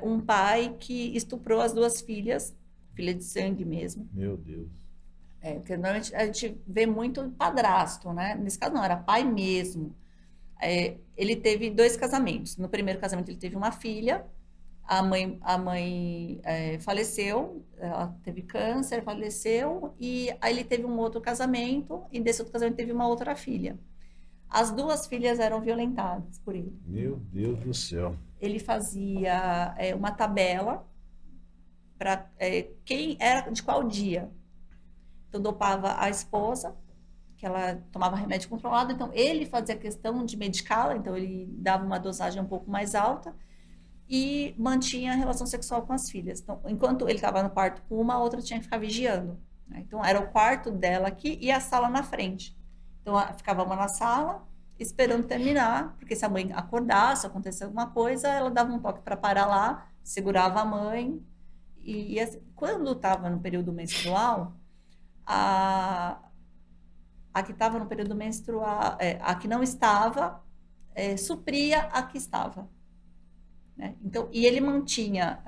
um pai que estuprou as duas filhas, filha de sangue mesmo. Meu Deus. Porque normalmente a gente vê muito padrasto, né? Nesse caso não, era pai mesmo. Ele teve 2 casamentos. No primeiro casamento ele teve uma filha, a mãe faleceu, ela teve câncer, faleceu, e aí ele teve um outro casamento, e desse outro casamento teve uma outra filha. As duas filhas eram violentadas por ele. Meu Deus do céu. Ele fazia uma tabela para quem era de qual dia. Então, dopava a esposa, que ela tomava remédio controlado, então ele fazia questão de medicá-la, então ele dava uma dosagem um pouco mais alta e mantinha a relação sexual com as filhas. Então, enquanto ele estava no quarto com uma, a outra tinha que ficar vigiando, né? Então, era o quarto dela aqui e a sala na frente. Então, ficava uma na sala, esperando terminar, porque se a mãe acordasse, acontecesse alguma coisa, ela dava um toque para parar lá, segurava a mãe. E assim, quando estava no período menstrual, a que estava no período menstrual, a que não estava, supria a que estava, né? Então, e ele mantinha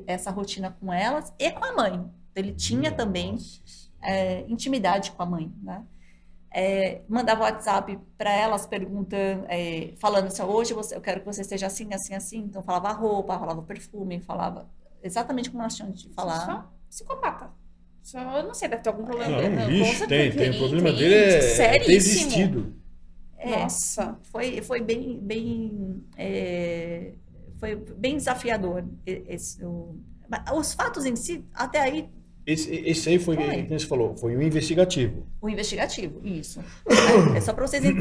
essa rotina com elas e com a mãe. Ele tinha também intimidade com a mãe, né? Mandava WhatsApp para elas perguntando, falando assim, hoje eu quero que você esteja assim, assim, assim. Então, falava roupa, falava perfume, falava exatamente como nós tínhamos de falar. Só psicopata. Eu não sei, deve ter algum problema. Não, um lixo, tem. O problema tem, dele é ter seríssimo. existido. Nossa. Foi bem desafiador. Os fatos em si, até aí, Esse aí foi, como você falou, foi um investigativo. o investigativo, isso. É só para vocês eu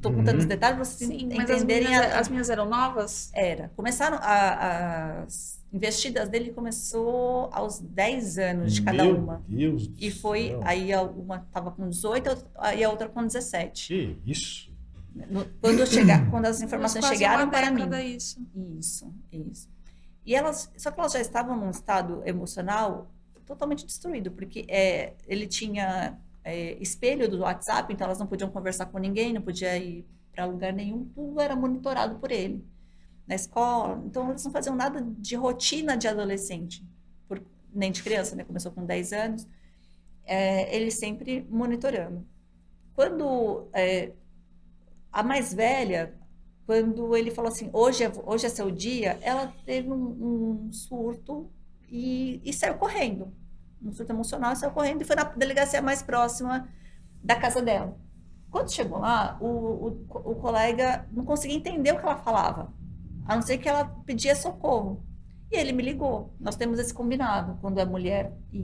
tô contando os detalhes para vocês entenderem. As minhas eram novas? Começaram as investidas dele começou aos 10 anos de cada uma. Meu Deus do E foi, céu. aí uma estava com 18 e a outra com 17. Que isso? Quando as informações Quase chegaram uma para mim. década, isso. Isso. E só que elas já estavam num estado emocional totalmente destruído, porque ele tinha espelho do WhatsApp, então elas não podiam conversar com ninguém, não podia ir para lugar nenhum, tudo era monitorado por ele. Na escola, então eles não faziam nada de rotina de adolescente, nem de criança, né? Começou com 10 anos, ele sempre monitorando. Quando a mais velha, quando ele falou assim, hoje é seu dia, ela teve um surto e saiu correndo, um surto emocional, saiu correndo e foi na delegacia mais próxima da casa dela. Quando chegou lá, o colega não conseguia entender o que ela falava, a não ser que ela pedia socorro. E ele me ligou. Nós temos esse combinado, quando é mulher e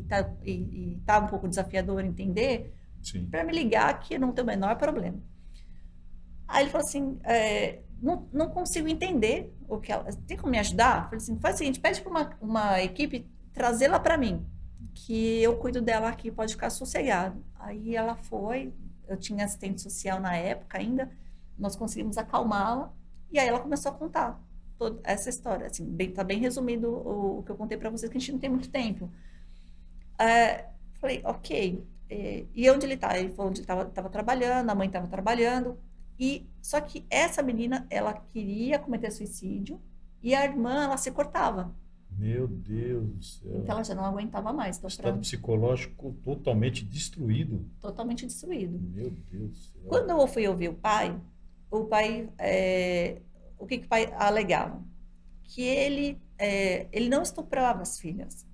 tá um pouco desafiador entender, para me ligar que não tem o menor problema. Aí ele falou assim, não consigo entender o que ela... Tem como me ajudar? Eu falei assim, faz o seguinte, pede para uma equipe trazê-la para mim, que eu cuido dela aqui, pode ficar sossegado. Aí ela foi, eu tinha assistente social na época ainda, nós conseguimos acalmá-la, e aí ela começou a contar toda essa história. Assim, tá bem resumido o que eu contei para vocês, que a gente não tem muito tempo. Falei, ok. E onde ele está? Ele falou onde ele estava trabalhando, a mãe estava trabalhando. Só que essa menina, ela queria cometer suicídio e a irmã, ela se cortava. Meu Deus do céu. Então ela já não aguentava mais. Então, Estado psicológico totalmente destruído. Totalmente destruído. Meu Deus do céu. Quando eu fui ouvir o pai, o que o pai alegava? Que ele não estuprava as filhas.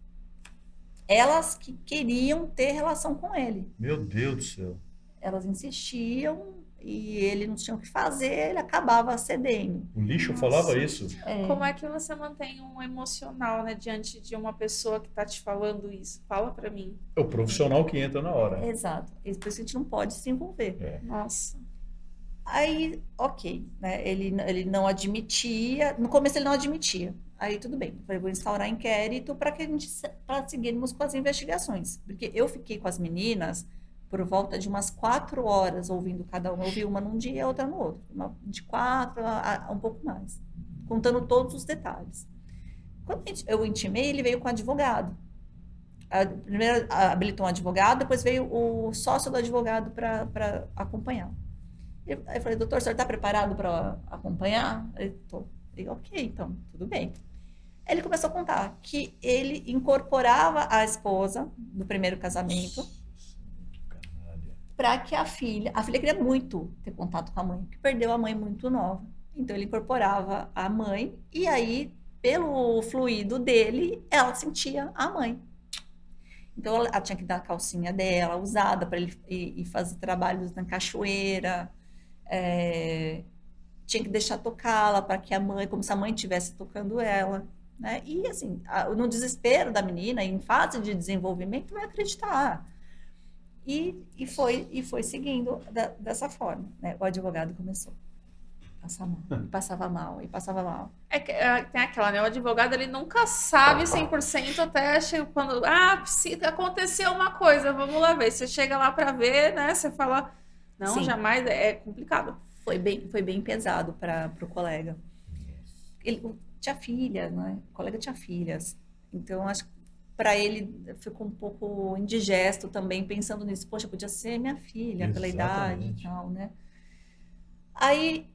Elas que queriam ter relação com ele. Meu Deus do céu. Elas insistiam e ele não tinha o que fazer, ele acabava cedendo. O lixo falava isso? Como é que você mantém um emocional, né, diante de uma pessoa que está te falando isso? Fala para mim. É o profissional que entra na hora. Exato. Por isso que a gente não pode se envolver. Nossa. Aí, ok, né? Ele não admitia, no começo ele não admitia. Aí tudo bem, eu falei, vou instaurar inquérito para seguirmos com as investigações. Porque eu fiquei com as meninas por volta de umas 4 horas ouvindo cada uma. Eu ouvi uma num dia e a outra no outro. De 4 a um pouco mais. Contando todos os detalhes. Quando eu intimei, ele veio com o advogado. Primeiro habilitou um advogado, depois veio o sócio do advogado para acompanhar. Aí eu falei, doutor, o senhor está preparado para acompanhar? Ele, tô. Falei, ok, então, tudo bem. Ele começou a contar que ele incorporava a esposa do primeiro casamento para que a filha queria muito ter contato com a mãe, que perdeu a mãe muito nova. Então ele incorporava a mãe e aí, pelo fluido dele, ela sentia a mãe. Então ela tinha que dar a calcinha dela, usada, para ele ir fazer trabalhos na cachoeira. Tinha que deixar tocá-la para que a mãe, como se a mãe estivesse tocando ela. Né? E assim, no desespero da menina, em fase de desenvolvimento, vai acreditar. E foi seguindo dessa forma. Né? O advogado começou a passar mal, e passava mal, e passava mal. Tem aquela, né? O advogado, ele nunca sabe 100% até quando... se aconteceu uma coisa, vamos lá ver. Você chega lá para ver, né? Você fala... Não, sim, jamais, é complicado. Foi bem pesado para o colega. Ele tinha filha, né? O colega tinha filhas. Então, acho que para ele ficou um pouco indigesto também, pensando nisso. Poxa, podia ser minha filha, exatamente, pela idade e tal, né? Aí,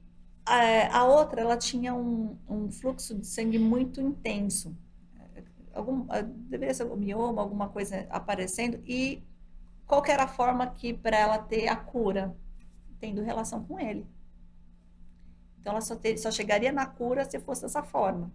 a outra, ela tinha um fluxo de sangue muito intenso. Deveria ser um mioma, alguma coisa aparecendo. E qual que era a forma que para ela ter a cura? Tendo relação com ele. Então, ela só chegaria na cura se fosse dessa forma.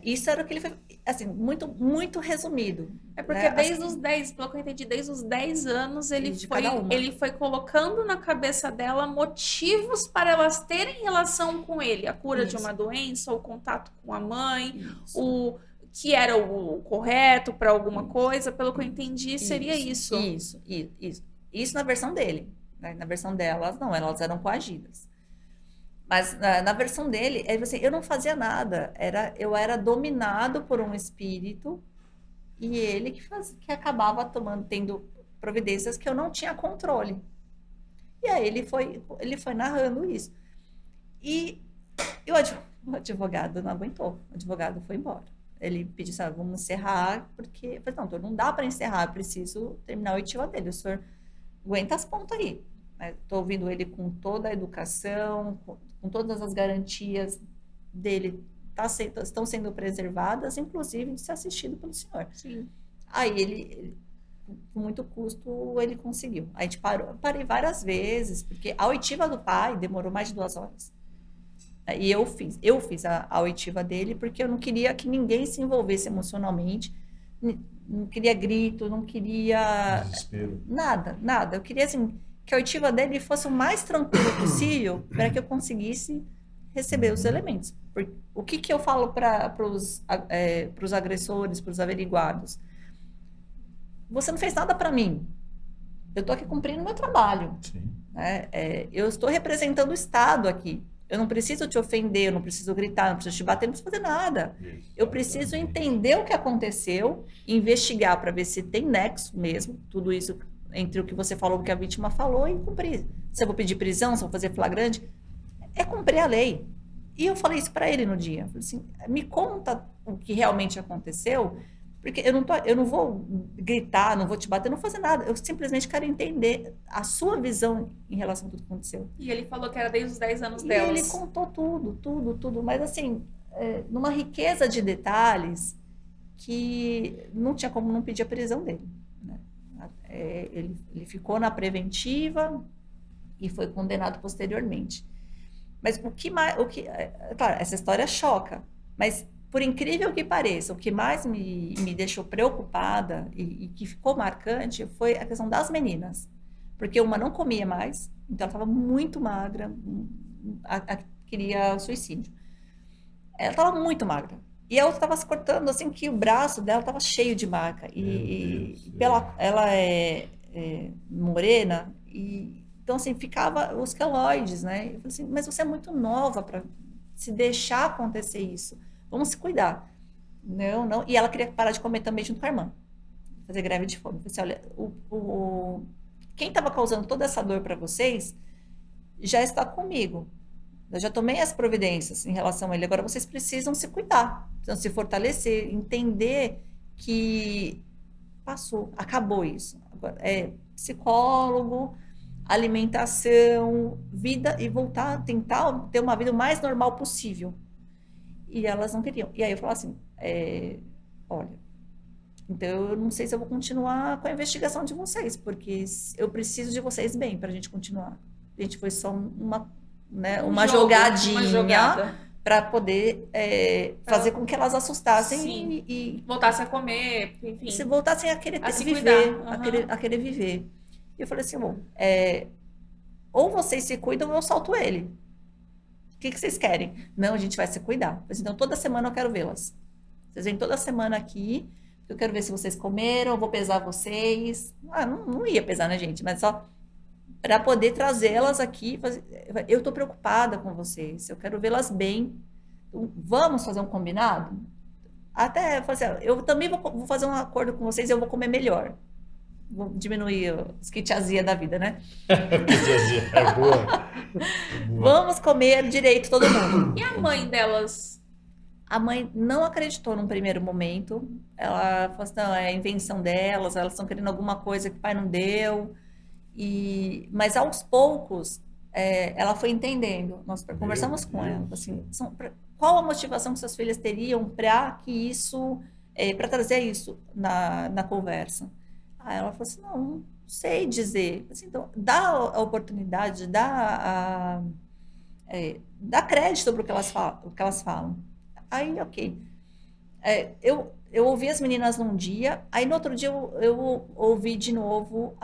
Isso era o que ele foi, assim, muito, muito resumido. É porque desde os 10, pelo que eu entendi, desde os 10 anos, ele foi colocando na cabeça dela motivos para elas terem relação com ele. A cura de uma doença, o contato com a mãe, o que era o correto para alguma coisa. Pelo que eu entendi, seria isso. Isso na versão dele. Né? Na versão delas, não, elas eram coagidas. Mas na versão dele, assim, eu não fazia nada. Eu era dominado por um espírito e ele que acabava tendo providências que eu não tinha controle. E aí ele foi narrando isso. E o advogado não aguentou. O advogado foi embora. Ele pediu, sabe, vamos encerrar, porque... Eu falei, não, doutor, não dá para encerrar, eu preciso terminar a oitiva dele. O senhor aguenta as pontas aí. Estou ouvindo ele com toda a educação, com todas as garantias dele estão sendo preservadas, inclusive de ser assistido pelo senhor. Sim. Aí ele, com muito custo, ele conseguiu. A gente parei várias vezes, porque a oitiva do pai demorou mais de 2 horas. E eu fiz a oitiva dele, porque eu não queria que ninguém se envolvesse emocionalmente, não queria grito, não queria... Desespero. Nada. Eu queria, assim, que a oitiva dele fosse o mais tranquilo possível para que eu conseguisse receber os elementos. O que eu falo para os agressores, para os averiguados? Você não fez nada para mim. Eu estou aqui cumprindo o meu trabalho. Né? Eu estou representando o Estado aqui. Eu não preciso te ofender, eu não preciso gritar, não preciso te bater, não preciso fazer nada. Eu preciso entender o que aconteceu, investigar para ver se tem nexo mesmo, tudo isso entre o que você falou, o que a vítima falou, e cumprir. Se eu vou pedir prisão, se eu vou fazer flagrante, é cumprir a lei. E eu falei isso para ele no dia. Eu falei assim, me conta o que realmente aconteceu, porque eu não vou gritar, não vou te bater, não vou fazer nada. Eu simplesmente quero entender a sua visão em relação a tudo que aconteceu. E ele falou que era desde os 10 anos delas. E ele contou tudo. Mas assim, numa riqueza de detalhes que não tinha como não pedir a prisão dele. Né? Ele ficou na preventiva e foi condenado posteriormente. Mas claro, essa história choca, mas por incrível que pareça, o que mais me deixou preocupada e que ficou marcante foi a questão das meninas. Porque uma não comia mais, então ela estava muito magra, queria suicídio. Ela estava muito magra. E a outra estava se cortando, assim, que o braço dela estava cheio de marca. Ela é morena, então, assim, ficava os queloides, né? Eu falei assim, mas você é muito nova para se deixar acontecer isso. Vamos se cuidar. Não. E ela queria parar de comer também junto com a irmã. Fazer greve de fome. Eu falei assim, olha, quem estava causando toda essa dor para vocês já está comigo. Eu já tomei as providências em relação a ele. Agora vocês precisam se cuidar. Precisam se fortalecer. Entender que passou. Acabou isso. Agora, psicólogo... alimentação, vida e tentar ter uma vida o mais normal possível. E elas não queriam. E aí eu falava assim, olha, então eu não sei se eu vou continuar com a investigação de vocês, porque eu preciso de vocês bem para a gente continuar. A gente foi só uma jogadinha para poder fazer com que elas assustassem e voltassem a comer, enfim. Se voltassem a querer se viver, cuidar. a querer viver. E eu falei assim, bom, ou vocês se cuidam ou eu solto ele. O que vocês querem? Não, a gente vai se cuidar. Mas, então, toda semana eu quero vê-las. Vocês vêm toda semana aqui, eu quero ver se vocês comeram, eu vou pesar vocês. Não ia pesar, né, gente? Mas só para poder trazê-las aqui. Eu estou preocupada com vocês, eu quero vê-las bem. Vamos fazer um combinado? Até, eu falei assim, eu também vou fazer um acordo com vocês, eu vou comer melhor. Vou diminuir os kit azia da vida, né? Kit azia, é boa. Vamos comer direito todo mundo. E a mãe delas? A mãe não acreditou num primeiro momento. Ela falou assim, não, é a invenção delas, elas estão querendo alguma coisa que o pai não deu. Mas aos poucos, ela foi entendendo. Nós conversamos com ela, assim, qual a motivação que suas filhas teriam para que isso, para trazer isso na conversa? Aí ela falou assim, não sei dizer. Assim, então, dá a oportunidade, dá crédito para o que elas falam. Aí, ok. Eu ouvi as meninas num dia, aí no outro dia eu ouvi de novo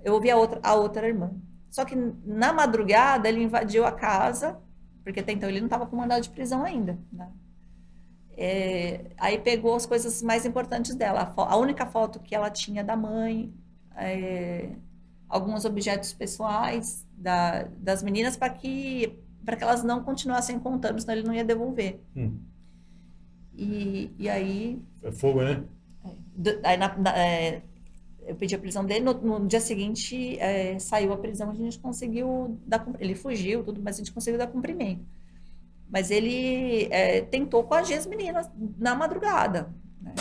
eu ouvi a outra irmã. Só que na madrugada ele invadiu a casa, porque até então ele não estava com mandado de prisão ainda, né? Aí pegou as coisas mais importantes dela, a única foto que ela tinha da mãe, alguns objetos pessoais das meninas para que elas não continuassem contando, senão ele não ia devolver. E aí... É fogo, né? Aí eu pedi a prisão dele, no dia seguinte saiu a prisão, a gente conseguiu ele fugiu, tudo, mas a gente conseguiu dar cumprimento. Mas ele tentou coagir as meninas na madrugada, né?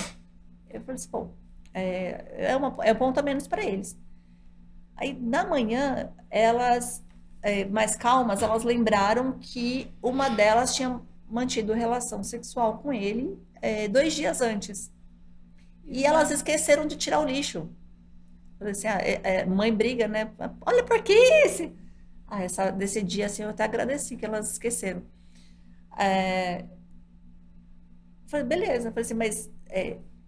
Eu falei assim, pô, é um ponto a menos para eles. Aí, na manhã, elas, mais calmas, elas lembraram que uma delas tinha mantido relação sexual com ele 2 dias antes. E elas esqueceram de tirar o lixo. Falei assim, mãe briga, né? Olha, por que isso? Desse dia, assim, eu até agradeci que elas esqueceram. Falei, beleza. Falei assim, mas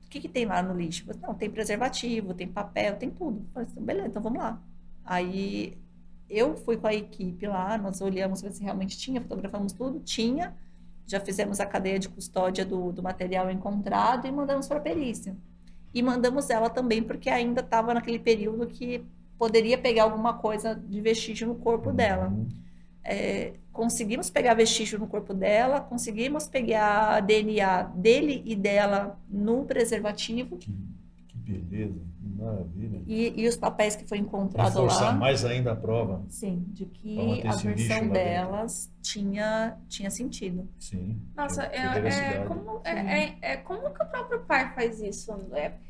o que tem lá no lixo? Falei, não, tem preservativo, tem papel, tem tudo. Falei assim, beleza, então vamos lá. Aí eu fui com a equipe lá, nós olhamos se realmente tinha, fotografamos tudo, tinha. Já fizemos a cadeia de custódia do material encontrado e mandamos para a perícia. E mandamos ela também, porque ainda estava naquele período que poderia pegar alguma coisa de vestígio no corpo dela. Conseguimos pegar vestígio no corpo dela, conseguimos pegar DNA dele e dela no preservativo. Que beleza, que maravilha. E os papéis que foi encontrado lá. Reforçar mais ainda a prova. Sim, de que a versão delas tinha sentido. Sim. Nossa, como que o próprio pai faz isso?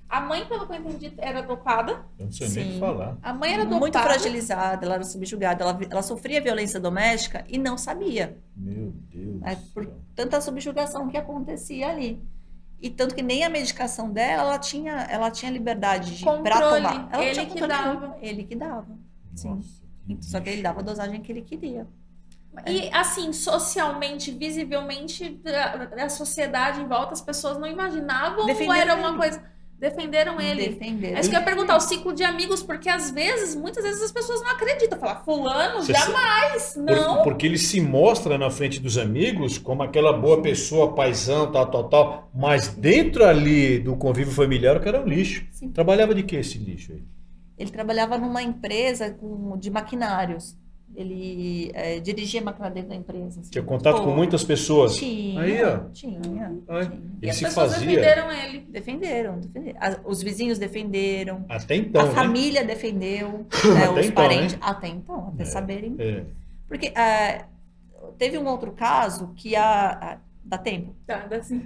A mãe, pelo que eu entendi, era dopada. Eu não sei nem o que falar. A mãe era dopada. Muito fragilizada, ela era subjugada. Ela sofria violência doméstica e não sabia. Meu Deus. Por tanta subjugação que acontecia ali. E tanto que nem a medicação dela, ela tinha liberdade para tomar. Ela ele que dava. Ele que dava. Sim. Nossa, Só que ele dava a dosagem que ele queria. E assim, socialmente, visivelmente, a sociedade em volta, as pessoas não imaginavam ou era uma coisa... Defenderam ele. É isso que eu ia perguntar, o ciclo de amigos, porque muitas vezes as pessoas não acreditam. Falar, fulano, jamais, não. Porque ele se mostra na frente dos amigos como aquela boa pessoa, paizão, tal. Mas dentro ali do convívio familiar, o cara era um lixo. Sim. Trabalhava de que esse lixo aí? Ele trabalhava numa empresa de maquinários. Ele dirigia a máquina dentro da empresa. Assim. Tinha contato com muitas pessoas? Tinha. Aí, ó. Tinha. E as pessoas defenderam ele. Defenderam. Os vizinhos defenderam. Até então, a família defendeu. Os parentes. Né? Até então, até saberem. Porque teve um outro caso que dá tempo? Dá sim.